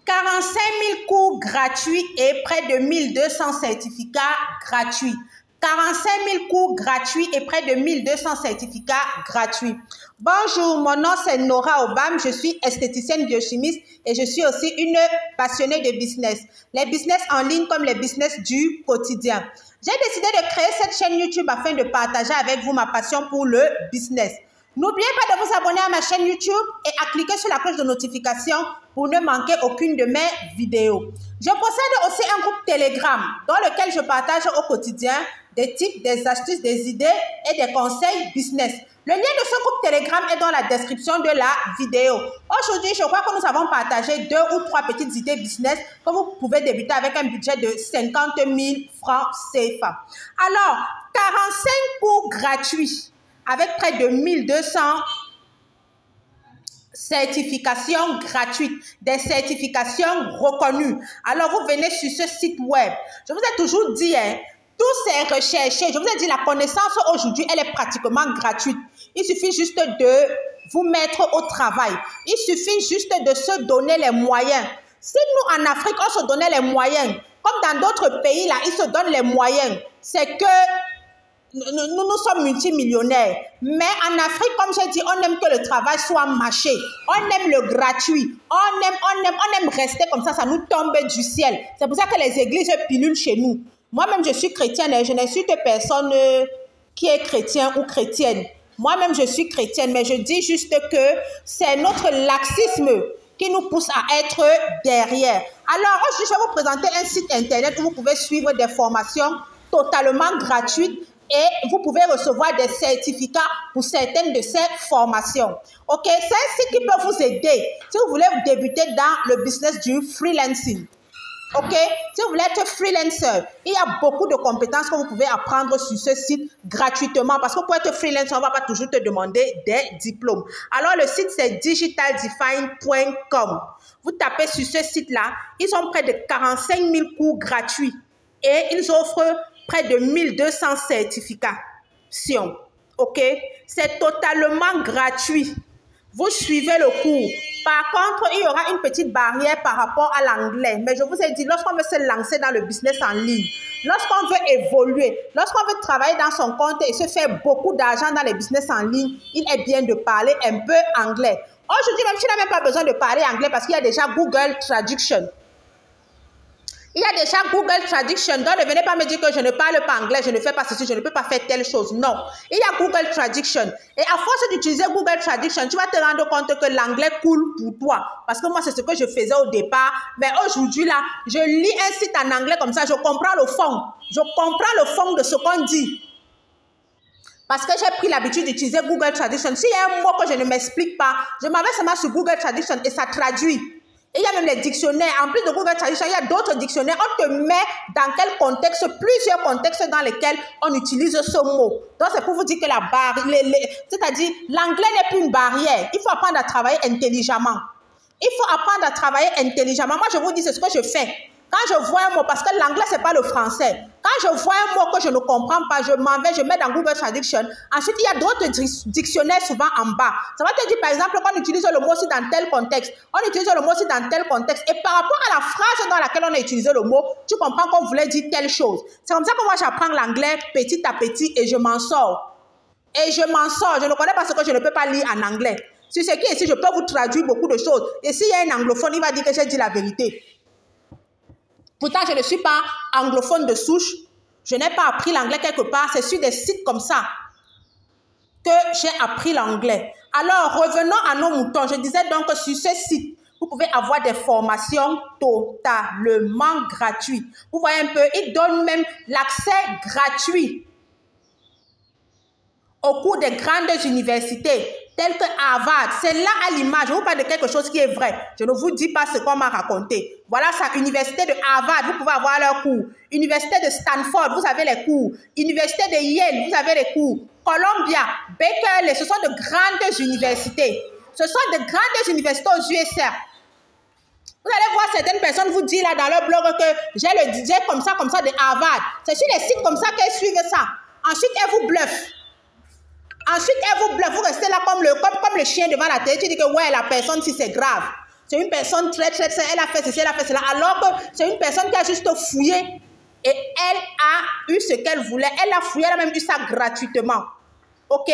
45 000 cours gratuits et près de 1200 certificats gratuits. 45 000 cours gratuits et près de 1200 certificats gratuits. Bonjour, mon nom c'est Nora Obam, je suis esthéticienne biochimiste et je suis aussi une passionnée de business. Les business en ligne comme les business du quotidien. J'ai décidé de créer cette chaîne YouTube afin de partager avec vous ma passion pour le business. N'oubliez pas de vous abonner à ma chaîne YouTube et à cliquer sur la cloche de notification pour ne manquer aucune de mes vidéos. Je possède aussi un groupe Telegram dans lequel je partage au quotidien des tips, des astuces, des idées et des conseils business. Le lien de ce groupe Telegram est dans la description de la vidéo. Aujourd'hui, je crois que nous avons partagé 2 ou 3 petites idées business que vous pouvez débuter avec un budget de 50 000 francs CFA. Alors, 45 cours gratuits avec près de 1200 certifications gratuites, des certifications reconnues. Alors, vous venez sur ce site web. Je vous ai toujours dit, tout c'est recherché. Je vous ai dit, la connaissance aujourd'hui, elle est pratiquement gratuite. Il suffit juste de vous mettre au travail. Il suffit juste de se donner les moyens. Si nous, en Afrique, on se donnait les moyens, comme dans d'autres pays, là, ils se donnent les moyens, c'est que nous sommes multimillionnaires. Mais en Afrique, comme j'ai dit, on aime que le travail soit mâché. On aime le gratuit. On aime rester comme ça nous tombe du ciel. C'est pour ça que les églises pilulent chez nous. Moi-même, je suis chrétienne et je n'insulte personne qui est chrétien ou chrétienne. Moi-même, je suis chrétienne, mais je dis juste que c'est notre laxisme qui nous pousse à être derrière. Alors, aujourd'hui, je vais vous présenter un site internet où vous pouvez suivre des formations totalement gratuites et vous pouvez recevoir des certificats pour certaines de ces formations. Ok, c'est un site qui peut vous aider si vous voulez débuter dans le business du freelancing. Ok, si vous voulez être freelancer, il y a beaucoup de compétences que vous pouvez apprendre sur ce site gratuitement parce que pour être freelancer, on ne va pas toujours te demander des diplômes. Alors, le site, c'est digitaldefine.com. Vous tapez sur ce site-là, ils ont près de 45 000 cours gratuits et ils offrent près de 1200 certifications. Ok, c'est totalement gratuit. Vous suivez le cours. Par contre, il y aura une petite barrière par rapport à l'anglais. Mais je vous ai dit, lorsqu'on veut se lancer dans le business en ligne, lorsqu'on veut évoluer, lorsqu'on veut travailler dans son compte et se faire beaucoup d'argent dans les business en ligne, il est bien de parler un peu anglais. Aujourd'hui, même tu n'as même pas besoin de parler anglais parce qu'il y a déjà Google Traduction. Il y a déjà Google Traduction. Donc, ne venez pas me dire que je ne parle pas anglais, je ne fais pas ceci, je ne peux pas faire telle chose. Non. Il y a Google Traduction. Et à force d'utiliser Google Traduction, tu vas te rendre compte que l'anglais coule pour toi. Parce que moi, c'est ce que je faisais au départ. Mais aujourd'hui, là, je lis un site en anglais comme ça, je comprends le fond. Je comprends le fond de ce qu'on dit. Parce que j'ai pris l'habitude d'utiliser Google Traduction. S'il y a un mot que je ne m'explique pas, je m'en vais seulement sur Google Traduction et ça traduit. Et il y a même les dictionnaires. En plus de Google Traduction, il y a d'autres dictionnaires. On te met dans quel contexte, plusieurs contextes dans lesquels on utilise ce mot. Donc, c'est pour vous dire que la barrière, c'est-à-dire, l'anglais n'est plus une barrière. Il faut apprendre à travailler intelligemment. Il faut apprendre à travailler intelligemment. Moi, je vous dis, c'est ce que je fais. Quand je vois un mot, parce que l'anglais, ce n'est pas le français. Quand je vois un mot que je ne comprends pas, je m'en vais, je mets dans Google Traduction. Ensuite, il y a d'autres dictionnaires souvent en bas. Ça va te dire, par exemple, qu'on utilise le mot aussi dans tel contexte. On utilise le mot aussi dans tel contexte. Et par rapport à la phrase dans laquelle on a utilisé le mot, tu comprends qu'on voulait dire telle chose. C'est comme ça que moi, j'apprends l'anglais petit à petit et je m'en sors. Et je m'en sors. Je ne connais pas ce que je ne peux pas lire en anglais. Sur ce qui est ici, je peux vous traduire beaucoup de choses. Et s'il y a un anglophone, il va dire que j'ai dit la vérité. Pourtant, je ne suis pas anglophone de souche. Je n'ai pas appris l'anglais quelque part. C'est sur des sites comme ça que j'ai appris l'anglais. Alors, revenons à nos moutons. Je disais donc que sur ce site, vous pouvez avoir des formations totalement gratuites. Vous voyez un peu, ils donnent même l'accès gratuit au cours des grandes universités, telles que Harvard. C'est là à l'image. Je vous parle de quelque chose qui est vrai. Je ne vous dis pas ce qu'on m'a raconté. Voilà ça, université de Harvard, vous pouvez avoir leurs cours. Université de Stanford, vous avez les cours. Université de Yale, vous avez les cours. Columbia, Berkeley, ce sont de grandes universités. Ce sont de grandes universités aux USA. Vous allez voir certaines personnes vous dire là dans leur blog que j'ai le DJ comme ça de Harvard. C'est sur les sites comme ça qu'elles suivent ça. Ensuite, elles vous bluffent. Ensuite, elle vous bluffe, vous restez là comme le chien devant la télé. Tu dis que ouais, la personne, si c'est grave. c'est une personne très, elle a fait ceci, elle a fait cela, alors que c'est une personne qui a juste fouillé et elle a eu ce qu'elle voulait. Elle a fouillé, elle a même eu ça gratuitement. OK?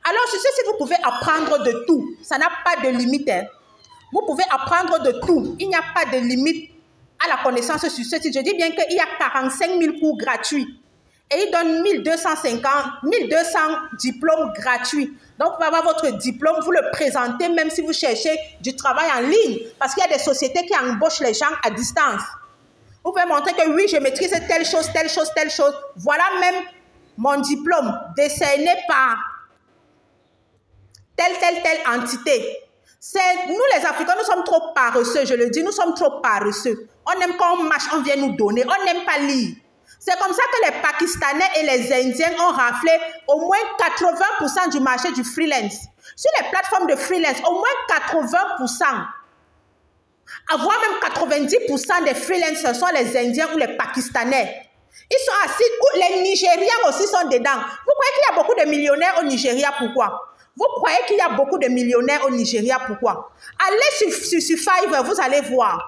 Alors, sur ce site, vous pouvez apprendre de tout. Ça n'a pas de limite. Hein. Vous pouvez apprendre de tout. Il n'y a pas de limite à la connaissance sur ce site. Je dis bien qu'il y a 45 000 cours gratuits. Et il donne 1200 diplômes gratuits. Donc, vous pouvez avoir votre diplôme, vous le présentez même si vous cherchez du travail en ligne. Parce qu'il y a des sociétés qui embauchent les gens à distance. Vous pouvez montrer que oui, je maîtrise telle chose, telle chose, telle chose. Voilà même mon diplôme décerné par telle entité. Nous, les Africains, nous sommes trop paresseux, je le dis, nous sommes trop paresseux. On aime quand on marche, on vient nous donner, on n'aime pas lire. C'est comme ça que les Pakistanais et les Indiens ont raflé au moins 80% du marché du freelance. Sur les plateformes de freelance, au moins 80%, voire même 90% des freelancers sont les Indiens ou les Pakistanais. Ils sont assis, les Nigériens aussi sont dedans. Vous croyez qu'il y a beaucoup de millionnaires au Nigeria, pourquoi? Vous croyez qu'il y a beaucoup de millionnaires au Nigeria, pourquoi? Allez sur Fiverr, vous allez voir.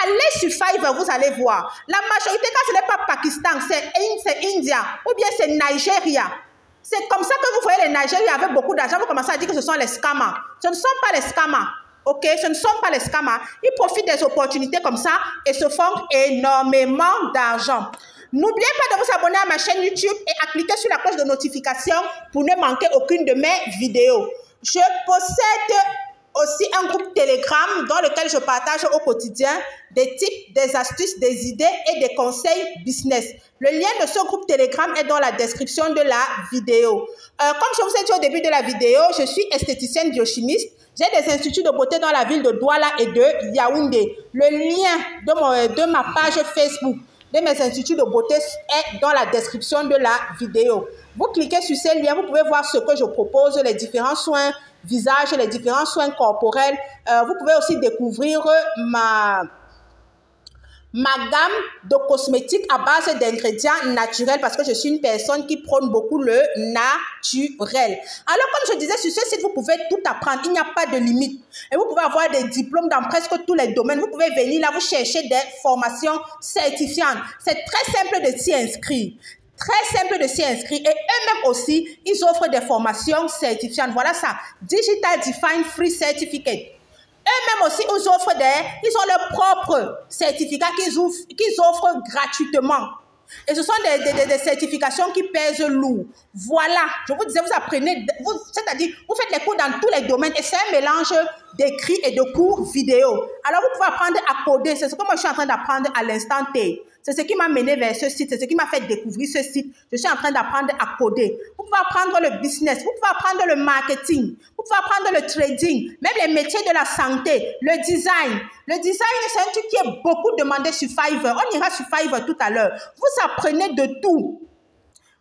Allez sur Fiverr, vous allez voir. La majorité, quand ce n'est pas Pakistan, c'est India ou bien c'est Nigeria. C'est comme ça que vous voyez les Nigériens avec beaucoup d'argent. Vous commencez à dire que ce sont les scammers. Ce ne sont pas les scammers. OK? Ce ne sont pas les scammers. Ils profitent des opportunités comme ça et se font énormément d'argent. N'oubliez pas de vous abonner à ma chaîne YouTube et à cliquer sur la cloche de notification pour ne manquer aucune de mes vidéos. Je possède aussi un groupe Telegram dans lequel je partage au quotidien des tips, des astuces, des idées et des conseils business. Le lien de ce groupe Telegram est dans la description de la vidéo. Comme je vous ai dit au début de la vidéo, je suis esthéticienne biochimiste. J'ai des instituts de beauté dans la ville de Douala et de Yaoundé. Le lien de ma page Facebook de mes instituts de beauté est dans la description de la vidéo. Vous cliquez sur ces liens, vous pouvez voir ce que je propose, les différents soins visage, les différents soins corporels. Vous pouvez aussi découvrir ma gamme de cosmétiques à base d'ingrédients naturels parce que je suis une personne qui prône beaucoup le naturel. Alors, comme je disais, sur ce site, vous pouvez tout apprendre. Il n'y a pas de limite. Et vous pouvez avoir des diplômes dans presque tous les domaines. Vous pouvez venir là, vous chercher des formations certifiantes. C'est très simple de s'y inscrire. Très simple de s'y inscrire. Et eux-mêmes aussi, ils offrent des formations certifiantes. Voilà ça. Digital Defined Free Certificate. Eux-mêmes aussi, ils ont leurs propres certificats qu'ils offrent gratuitement. Et ce sont des certifications qui pèsent lourd. Voilà, je vous disais, vous apprenez, c'est-à-dire, vous faites les cours dans tous les domaines et c'est un mélange d'écrits et de cours vidéo. Alors, vous pouvez apprendre à coder. C'est ce que moi, je suis en train d'apprendre à l'instant T. C'est ce qui m'a mené vers ce site, c'est ce qui m'a fait découvrir ce site. Je suis en train d'apprendre à coder. Vous pouvez apprendre le business, vous pouvez apprendre le marketing, vous pouvez apprendre le trading, même les métiers de la santé, le design. Le design, c'est un truc qui est beaucoup demandé sur Fiverr. On ira sur Fiverr tout à l'heure. Vous apprenez de tout.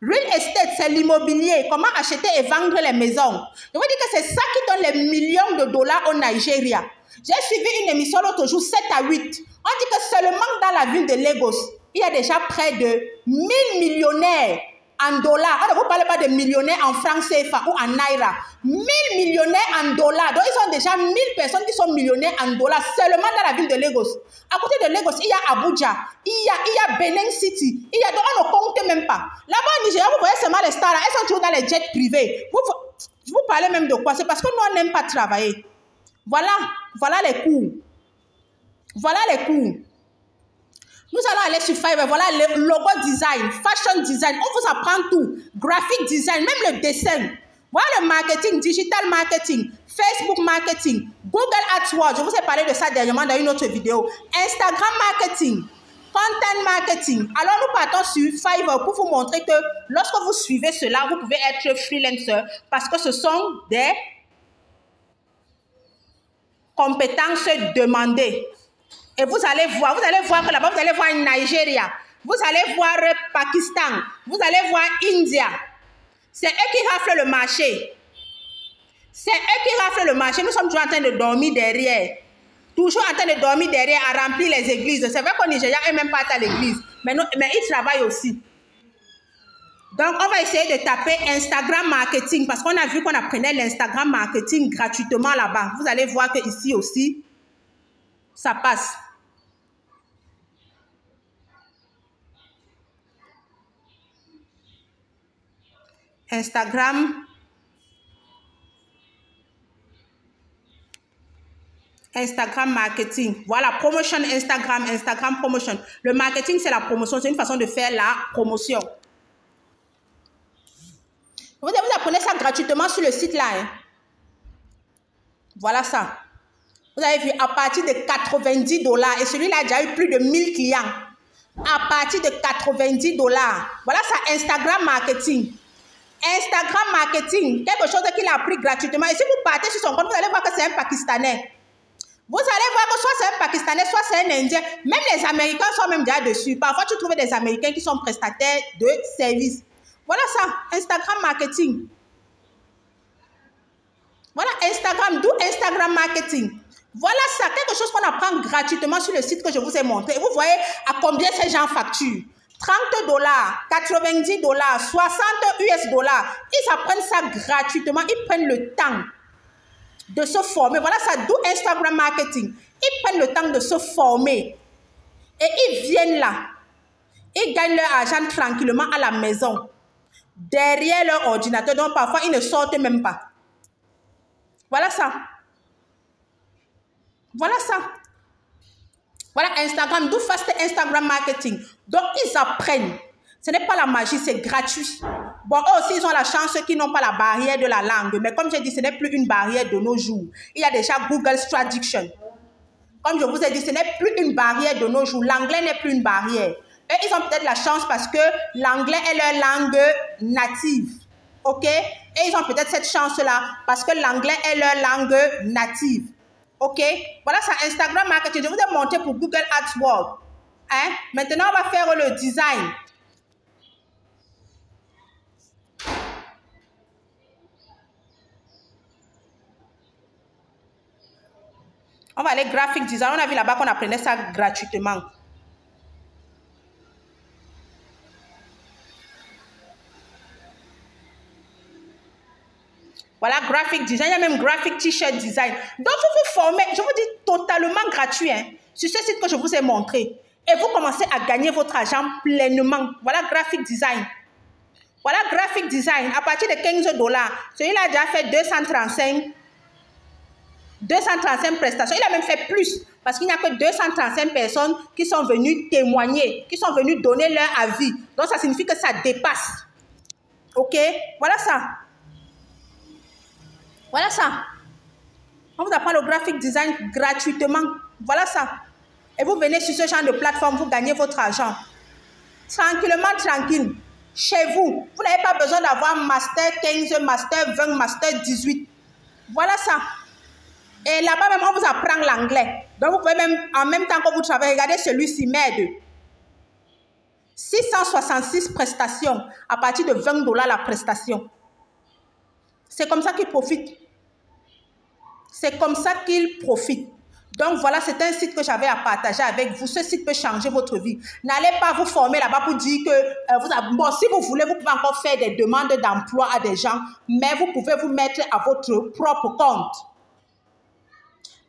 Real estate, c'est l'immobilier. Comment acheter et vendre les maisons. Je vous dis que c'est ça qui donne les millions de dollars au Nigeria. J'ai suivi une émission l'autre jour, 7 à 8. On dit que seulement dans la ville de Lagos, il y a déjà près de 1000 millionnaires en dollars. On ne vous parle pas de millionnaires en francs CFA ou en naira. 1000 millionnaires en dollars. Donc, ils ont déjà 1000 personnes qui sont millionnaires en dollars seulement dans la ville de Lagos. À côté de Lagos, il y a Abuja, il y a Benin City. Donc, on ne compte même pas. Là-bas au Nigeria, vous voyez seulement les stars. Elles sont toujours dans les jets privés. Vous parlez même de quoi? C'est parce que nous, on n'aime pas travailler. Voilà les cours. Voilà les cours. Nous allons aller sur Fiverr. Voilà le logo design, fashion design. On vous apprend tout. Graphic design, même le dessin. Voilà le marketing, digital marketing, Facebook marketing, Google AdWords. Je vous ai parlé de ça dernièrement dans une autre vidéo. Instagram marketing, content marketing. Alors nous partons sur Fiverr pour vous montrer que lorsque vous suivez cela, vous pouvez être freelancer parce que ce sont des compétences demandées. Et vous allez voir que là-bas, vous allez voir Nigeria, vous allez voir Pakistan, vous allez voir India. C'est eux qui raflent le marché. C'est eux qui raflent le marché. Nous sommes toujours en train de dormir derrière. Toujours en train de dormir derrière à remplir les églises. C'est vrai qu'au Nigeria, ils même pas à l'église. Mais ils travaillent aussi. Donc, on va essayer de taper Instagram marketing parce qu'on a vu qu'on apprenait l'Instagram marketing gratuitement là-bas. Vous allez voir qu'ici aussi, ça passe. Instagram. Instagram marketing. Voilà, promotion Instagram, Instagram promotion. Le marketing, c'est la promotion. C'est une façon de faire la promotion. Vous apprenez ça gratuitement sur le site là. Hein. Voilà ça. Vous avez vu, à partir de 90 $. Et celui-là a déjà eu plus de 1000 clients. À partir de 90 $. Voilà ça, Instagram marketing. Instagram marketing, quelque chose qu'il a appris gratuitement. Et si vous partez sur son compte, vous allez voir que c'est un Pakistanais. Vous allez voir que soit c'est un Pakistanais, soit c'est un Indien. Même les Américains sont même déjà dessus. Parfois, tu trouves des Américains qui sont prestataires de services. Voilà ça, Instagram marketing. Voilà Instagram, d'où Instagram marketing. Voilà ça, quelque chose qu'on apprend gratuitement sur le site que je vous ai montré. Et vous voyez à combien ces gens facturent. 30 $, 90 $, 60 US $. Ils apprennent ça gratuitement. Ils prennent le temps de se former. Voilà ça, d'où Instagram marketing. Ils prennent le temps de se former. Et ils viennent là. Ils gagnent leur argent tranquillement à la maison. Derrière leur ordinateur. Donc parfois, ils ne sortent même pas. Voilà ça. Voilà ça. Voilà Instagram, d'où Fast Instagram marketing. Donc, ils apprennent. Ce n'est pas la magie, c'est gratuit. Bon, eux aussi, ils ont la chance qu'ils n'ont pas la barrière de la langue. Mais comme j'ai dit, ce n'est plus une barrière de nos jours. Il y a déjà Google Traduction. Comme je vous ai dit, ce n'est plus une barrière de nos jours. L'anglais n'est plus une barrière. Eux, ils ont peut-être la chance parce que l'anglais est leur langue native. OK? Et ils ont peut-être cette chance-là parce que l'anglais est leur langue native. OK? Voilà ça, Instagram marketing. Je vous ai montré pour Google AdWords. Hein? Maintenant, on va faire le design. On va aller graphic design. On a vu là-bas qu'on apprenait ça gratuitement. Voilà, graphic design. Il y a même graphic t-shirt design. Donc, vous vous formez, je vous dis, totalement gratuit, hein, sur ce site que je vous ai montré. Et vous commencez à gagner votre argent pleinement. Voilà, graphic design. Voilà, graphic design. À partir de 15 $. Celui-là a déjà fait 235 prestations. Il a même fait plus. Parce qu'il n'y a que 235 personnes qui sont venues témoigner, qui sont venues donner leur avis. Donc, ça signifie que ça dépasse. OK? Voilà ça. Voilà ça. On vous apprend le graphic design gratuitement. Voilà ça. Et vous venez sur ce genre de plateforme, vous gagnez votre argent. Tranquillement, tranquille. Chez vous. Vous n'avez pas besoin d'avoir master 15, master 20, master 18. Voilà ça. Et là-bas même, on vous apprend l'anglais. Donc, vous pouvez même, en même temps que vous travaillez, regardez celui-ci, MED. 666 prestations à partir de 20 $ la prestation. C'est comme ça qu'ils profitent. C'est comme ça qu'ils profitent. Donc voilà, c'est un site que j'avais à partager avec vous. Ce site peut changer votre vie. N'allez pas vous former là-bas pour dire que, bon, si vous voulez, vous pouvez encore faire des demandes d'emploi à des gens, mais vous pouvez vous mettre à votre propre compte.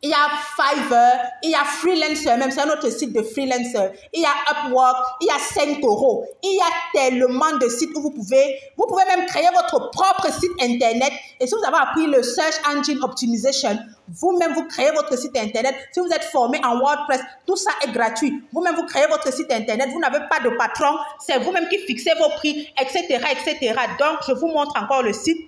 Il y a Fiverr, il y a Freelancer, même c'est un autre site de Freelancer. Il y a Upwork, il y a 5 €. Il y a tellement de sites où vous pouvez même créer votre propre site internet. Et si vous avez appris le Search Engine Optimization, vous-même vous créez votre site internet. Si vous êtes formé en WordPress, tout ça est gratuit. Vous-même vous créez votre site internet. Vous n'avez pas de patron. C'est vous-même qui fixez vos prix, etc., etc. Donc, je vous montre encore le site.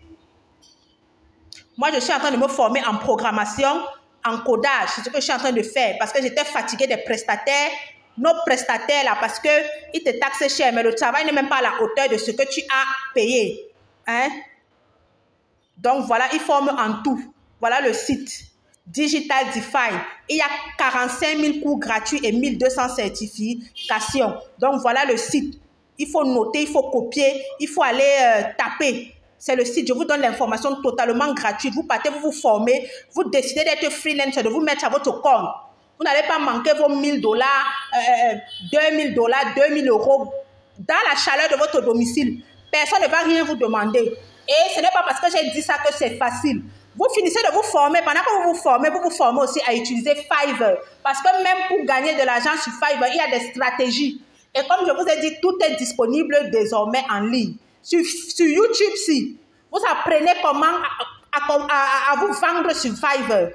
Moi, je suis en train de me former en programmation, en codage, c'est ce que je suis en train de faire parce que j'étais fatiguée des prestataires, nos prestataires là, parce qu'ils te taxent cher, mais le travail n'est même pas à la hauteur de ce que tu as payé. Hein? Donc voilà, ils forment en tout. Voilà le site. Digital Define. Il y a 45 000 cours gratuits et 1200 certifications. Donc voilà le site. Il faut noter, il faut copier, il faut aller taper. C'est le site, je vous donne l'information totalement gratuite. Vous partez, vous vous formez, vous décidez d'être freelance, de vous mettre à votre compte. Vous n'allez pas manquer vos 1 000 $, 2 000 $, 2 000 € dans la chaleur de votre domicile. Personne ne va rien vous demander. Et ce n'est pas parce que j'ai dit ça que c'est facile. Vous finissez de vous former. Pendant que vous vous formez aussi à utiliser Fiverr. Parce que même pour gagner de l'argent sur Fiverr, il y a des stratégies. Et comme je vous ai dit, tout est disponible désormais en ligne. Sur YouTube, si vous apprenez comment à vous vendre sur Fiverr,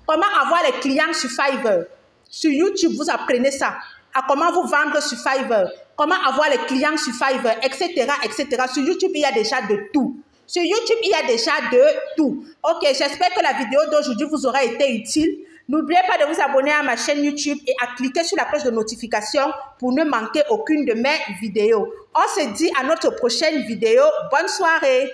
comment avoir les clients sur Fiverr. Sur YouTube, vous apprenez ça. À comment vous vendre sur Fiverr, comment avoir les clients sur Fiverr, etc., etc. Sur YouTube, il y a déjà de tout. Sur YouTube, il y a déjà de tout. Ok, j'espère que la vidéo d'aujourd'hui vous aura été utile. N'oubliez pas de vous abonner à ma chaîne YouTube et à cliquer sur la cloche de notification pour ne manquer aucune de mes vidéos. On se dit à notre prochaine vidéo. Bonne soirée.